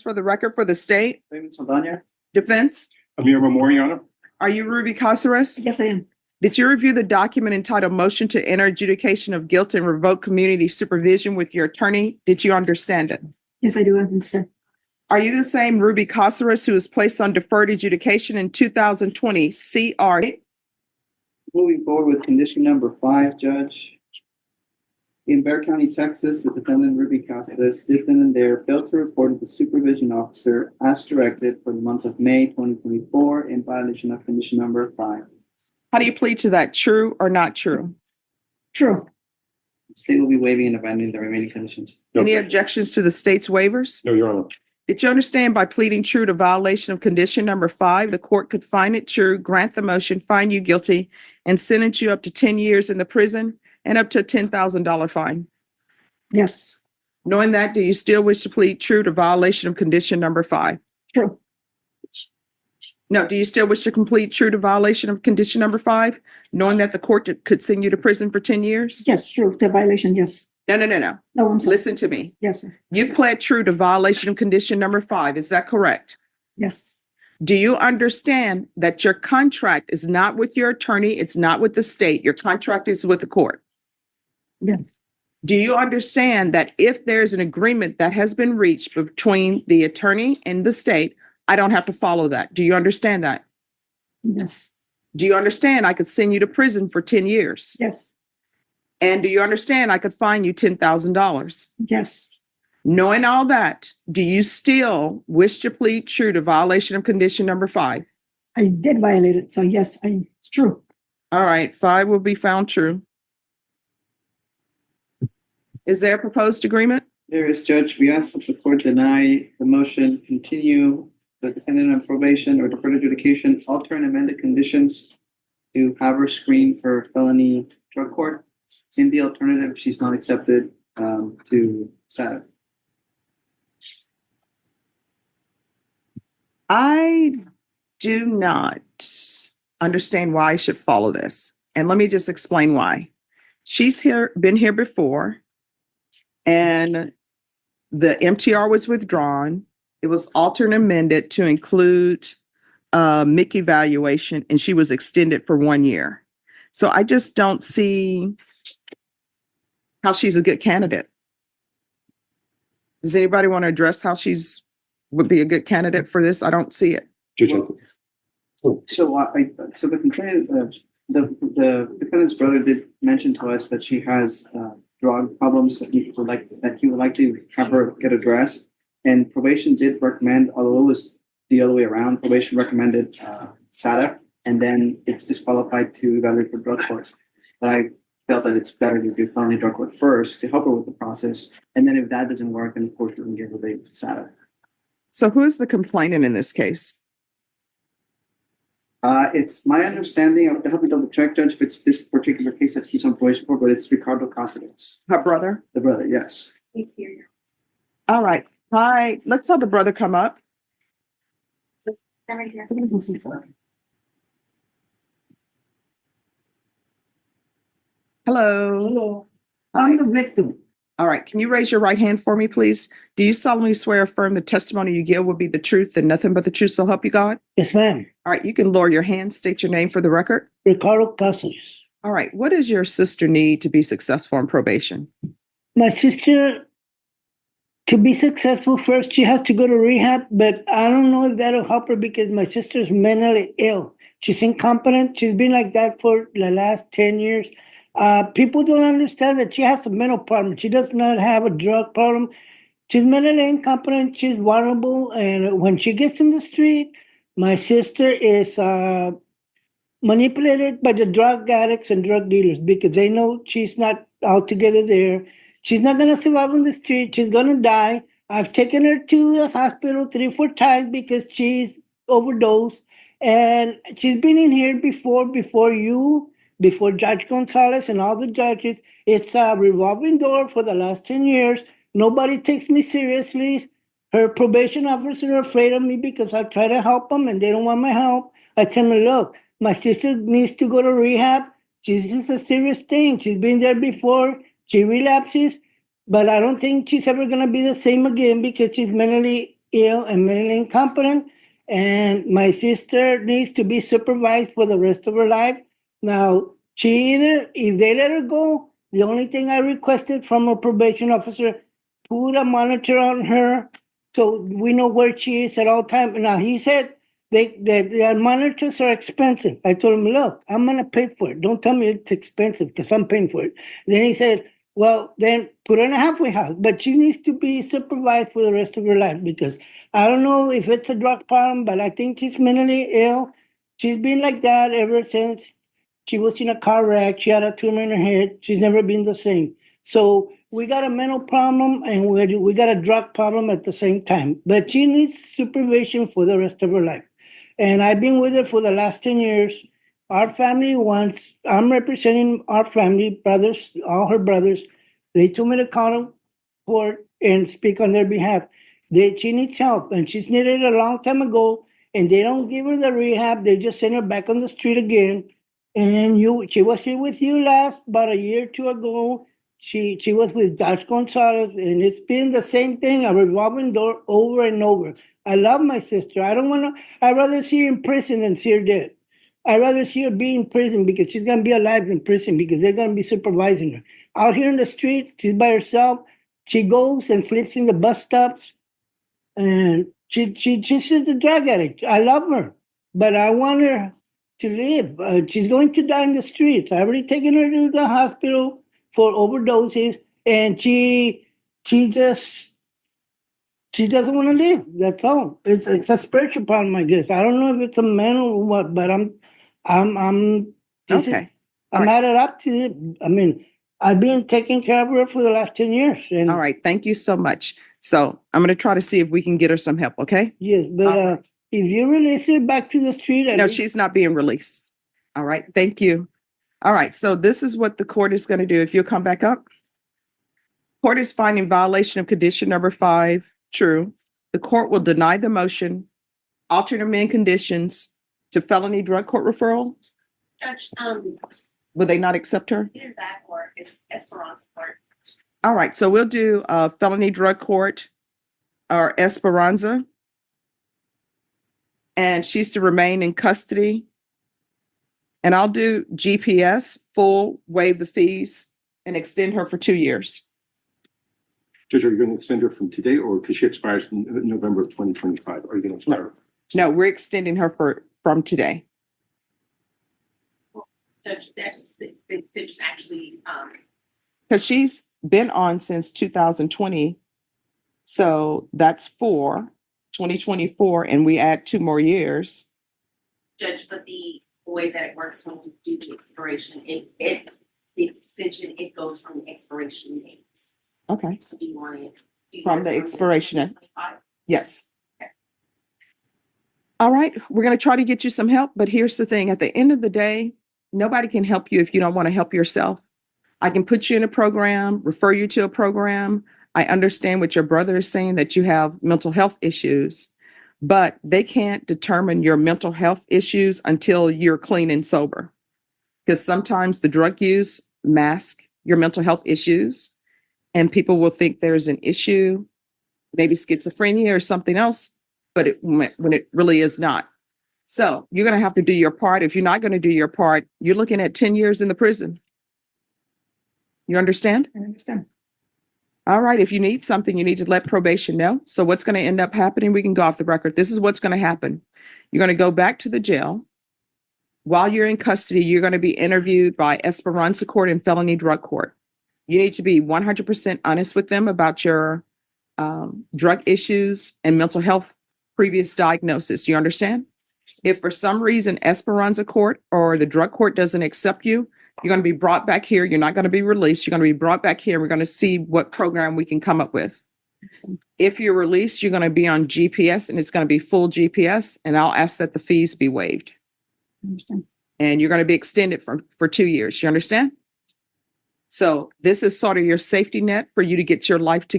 For the record, for the state, Raymond Saldana. defense, Amir Memori, Your Honor. are you Ruby Caceres? Yes, I am. Did you review the document entitled Motion to Enter Adjudication of Guilt and Revoke Community Supervision with your attorney? Did you understand it? Yes, I do understand. Are you the same Ruby Caceres who was placed on deferred adjudication in 2020 CR? Moving forward with condition number 5, Judge. In Bexar County, Texas, the defendant Ruby Caceres did then and there failed to report to the supervision officer as directed for the month of May 2024 in violation of condition number 5. How do you plead to that? True or not true? True. The state will be waiving and abandoning the remaining conditions. No, Any objections to the state's waivers? No, Your Honor. Did you understand by pleading true to violation of condition number 5, the court could find it true, grant the motion, find you guilty, and sentence you up to 10 years in the prison and up to a $10,000 fine? Yes. Knowing that, do you still wish to plead true to violation of condition number 5? True. No, do you still wish to complete true to violation of condition number 5, knowing that the court could send you to prison for 10 years? Yes, true. The violation, yes. No. No, I'm sorry. Listen to me. Yes, sir. You've pled true to violation of condition number 5. Is that correct? Yes. Do you understand that your contract is not with your attorney? It's not with the state. Your contract is with the court. Yes. Do you understand that if there's an agreement that has been reached between the attorney and the state, I don't have to follow that? Do you understand that? Yes. Do you understand I could send you to prison for 10 years? Yes. And do you understand I could fine you $10,000? Yes. Knowing all that, do you still wish to plead true to violation of condition number 5? I did violate it. So yes, it's true. All right, 5 will be found true. Is there a proposed agreement? There is, Judge. We ask that the court deny the motion, continue the defendant on probation or deferred adjudication, alter and amend the conditions to have her screened for felony drug court. In the alternative, she's not accepted to SAT. I do not understand why I should follow this. And let me just explain why. She's been here before, and the MTR was withdrawn. It was altered and amended to include MIC evaluation, and she was extended for 1 year. So I just don't see how she's a good candidate. Does anybody want to address how would be a good candidate for this? I don't see it. Judge. So the complaint, the defendant's brother did mention to us that she has drug problems that he would like to have her get addressed. And probation did recommend, although it was the other way around, probation recommended SATF, and then it's disqualified to evaluate for drug court. But I felt that it's better to do felony drug court first to help her with the process. And then if that doesn't work, then of course we can give her the SATF. So who is the complainant in this case? It's my understanding, I'll have to double check, Judge, if it's this particular case that he's on probation for, but it's Ricardo Caceres, Her brother? the brother, yes. All right. Hi, let's have the brother come up. Hello. Hello. I'm the victim. All right. Can you raise your right hand for me, please? Do you solemnly swear or affirm the testimony you give will be the truth and nothing but the truth, so help you God? Yes, ma'am. All right. You can lower your hand, state your name for the record. Ricardo Caceres. All right. What does your sister need to be successful in probation? My sister, to be successful, first she has to go to rehab, but I don't know if that'll help her because my sister's mentally ill. She's incompetent. She's been like that for the last 10 years. People don't understand that she has a mental problem. She does not have a drug problem. She's mentally incompetent. She's vulnerable. And when she gets in the street, my sister is manipulated by the drug addicts and drug dealers because they know she's not altogether there. She's not going to survive on the street. She's going to die. I've taken her to the hospital 3-4 times because she's overdosed. And she's been in here before you, before Judge Gonzalez and all the judges. It's a revolving door for the last 10 years. Nobody takes me seriously. Her probation officers are afraid of me because I try to help them and they don't want my help. I tell them, look, my sister needs to go to rehab. This is a serious thing. She's been there before. She relapses, but I don't think she's ever going to be the same again because she's mentally ill and mentally incompetent, and my sister needs to be supervised for the rest of her life. Now, if they let her go, the only thing I requested from a probation officer, put a monitor on her so we know where she is at all times. Now, he said the monitors are expensive. I told him, look, I'm going to pay for it. Don't tell me it's expensive because I'm paying for it. Then he said, well, then put her in a halfway house, but she needs to be supervised for the rest of her life because I don't know if it's a drug problem, but I think she's mentally ill. She's been like that ever since she was in a car wreck. She had a tumor in her head. She's never been the same. So we got a mental problem and we got a drug problem at the same time. But she needs supervision for the rest of her life. And I've been with her for the last 10 years. Our family wants, I'm representing our family, brothers, all her brothers. They told me to call to court and speak on their behalf. She needs help and she's needed it a long time ago. And they don't give her the rehab. They just send her back on the street again. And she was here with you last about a year or two ago. She was with Josh Gonzalez, and it's been the same thing, a revolving door over and over. I love my sister. I'd rather see her in prison than see her dead. I'd rather see her be in prison because she's going to be alive in prison because they're going to be supervising her. Out here in the streets, she's by herself. She goes and sleeps in the bus stops. And she's a drug addict. I love her, but I want her to live. She's going to die in the streets. I've already taken her to the hospital for overdoses, and she doesn't want to live. That's all. It's a spiritual problem, I guess. I don't know if it's a mental or what, but I'm Okay. added up to it. I mean, I've been taking care of her for the last 10 years. And All right. Thank you so much. So I'm going to try to see if we can get her some help. Okay. yes, but All right. if you release her back to the street, No, she's not being released. All right. Thank you. All right. So this is what the court is going to do. If you'll come back up. Court is finding violation of condition number 5 true. The court will deny the motion, alternate amend conditions to felony drug court referral. Judge, Will they not accept her? either that or it's Esperanza court. All right. So we'll do felony drug court or Esperanza. And she's to remain in custody. And I'll do GPS, full, waive the fees, and extend her for 2 years. Judge, are you going to extend her from today or because she expires in November of 2025? Are you going to extend her? No, we're extending her from today. Judge, that's the decision actually, Because she's been on since 2020. So that's 2024, and we add 2 more years. Judge, but the way that it works when you do the expiration, the extension, it goes from the expiration date. Okay. So do you want it? From the expiration date. 2025? Yes. All right. We're going to try to get you some help. But here's the thing. At the end of the day, nobody can help you if you don't want to help yourself. I can put you in a program, refer you to a program. I understand what your brother is saying, that you have mental health issues, but they can't determine your mental health issues until you're clean and sober. Because sometimes the drug use masks your mental health issues, and people will think there's an issue, maybe schizophrenia or something else, but when it really is not. So you're going to have to do your part. If you're not going to do your part, you're looking at 10 years in the prison. You understand? I understand. All right. If you need something, you need to let probation know. So what's going to end up happening? We can go off the record. This is what's going to happen. You're going to go back to the jail. While you're in custody, you're going to be interviewed by Esperanza Court and Felony Drug Court. You need to be 100% honest with them about your drug issues and mental health previous diagnosis. You understand? If for some reason Esperanza Court or the drug court doesn't accept you, you're going to be brought back here. You're not going to be released. You're going to be brought back here. We're going to see what program we can come up with. If you're released, you're going to be on GPS, and it's going to be full GPS, and I'll ask that the fees be waived. I understand. And you're going to be extended for 2 years. You understand? So this is sort of your safety net for you to get your life together.